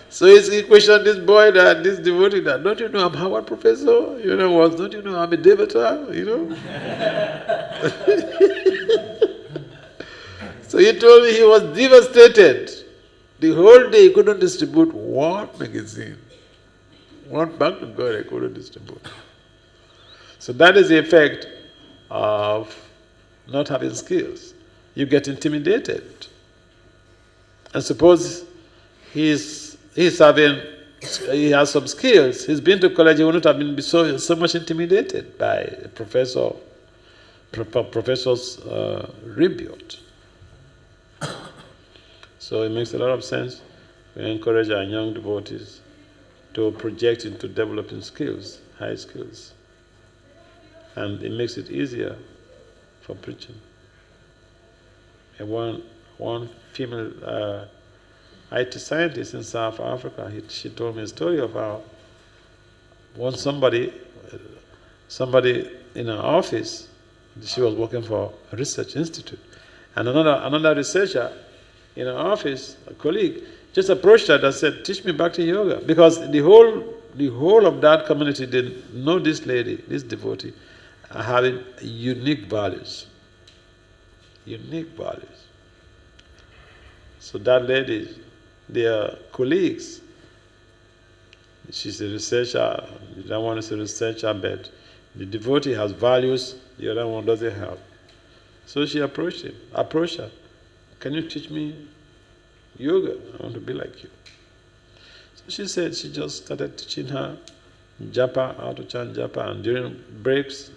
S1: So he questioned this boy, this devotee, "Don't you know I'm Howard Professor? Don't you know I'm a devata? So he told me he was devastated. The whole day he couldn't distribute one magazine. One back to God I couldn't distribute. So that is the effect of not having skills. You get intimidated. And suppose he has some skills, he's been to college, he wouldn't have been so much intimidated by a professor's rebuke. So it makes a lot of sense. We encourage our young devotees to project into developing skills, high skills. And it makes it easier for preaching. And one female IT scientist in South Africa, she told me a story of how once somebody in her office, she was working for a research institute, and another researcher in her office, a colleague, just approached her and said, "Teach me Bhakti Yoga," because the whole of that community didn't know this lady, this devotee, having unique values. Unique values. So that lady, they are colleagues. She's a researcher. The other one is a researcher, but the devotee has values, the other one doesn't have. So she approached her. Can you teach me yoga? I want to be like you. So she said she just started teaching her japa, how to chant japa, and during breaks,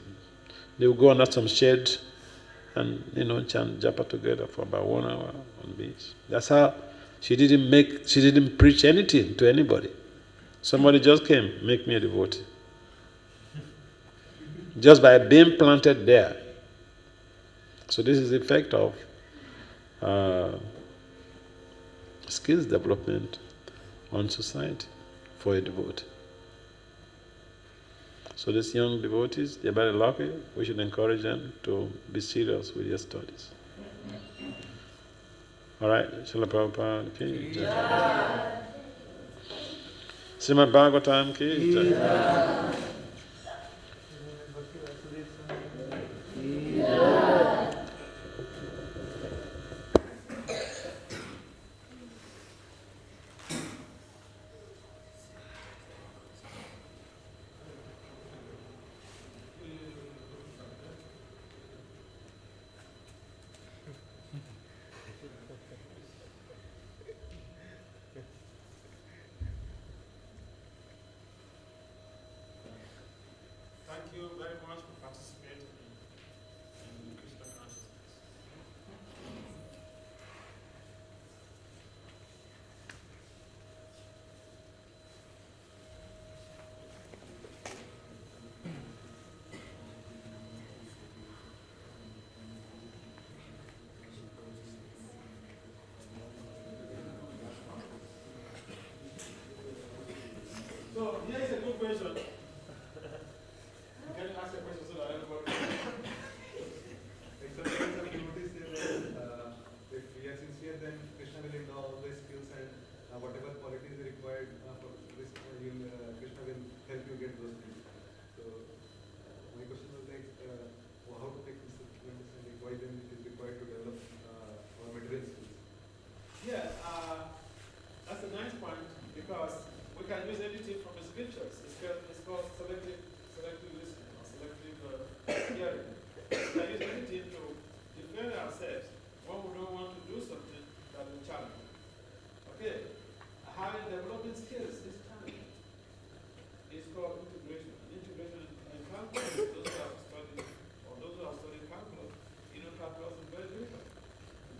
S1: they would go under some shade and chant japa together for about 1 hour on beach. That's how she didn't preach anything to anybody. Somebody just came, make me a devotee. Just by being planted there. So this is the effect of skills development on society for a devotee. So these young devotees, they're very lucky. We should encourage them to be serious with their studies. All right, Srila Prabhupada ki jai. Srimad Bhagavatam ki jai.
S2: Bhakti Vasudeva Swami.
S1: Thank you very much for participating in Krishna consciousness. So here is a good question. Can you ask a question so that everybody
S3: Sometimes I notice that if we are sincere, then Krishna will endow all the skills and whatever qualities are required for this, Krishna will help you get those things. So my question was like, how to take this understanding? Why then it is required to develop our material skills?
S1: Yeah, that's a nice point because we can use anything from the scriptures. It's called selective listening or selective hearing. We can use anything to defend ourselves when we don't want to do something that will challenge. Okay, having developing skills is challenging. It's called integration. Integration in calculus, those who have studied calculus, calculus is very difficult.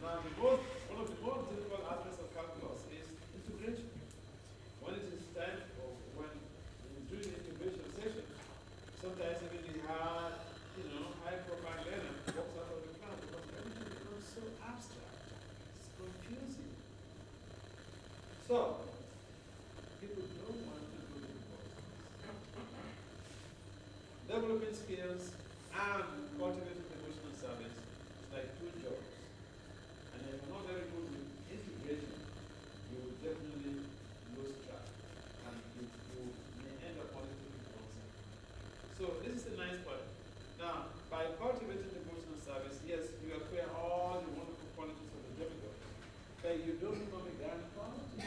S1: Now, one of the most difficult aspects of calculus is integration. When it is time or when during the integration session, sometimes even the hard, high profile learner walks out of the class because everything becomes so abstract. It's confusing. So, people don't want to do the important things. Developing skills and cultivating devotional service is like two jobs. And if you're not very good with integration, you will definitely lose track. And you may end up only taking one side. So this is a nice point. Now, by cultivating devotional service, yes, you acquire all the wonderful qualities of the demigod, but you don't become a gynecologist.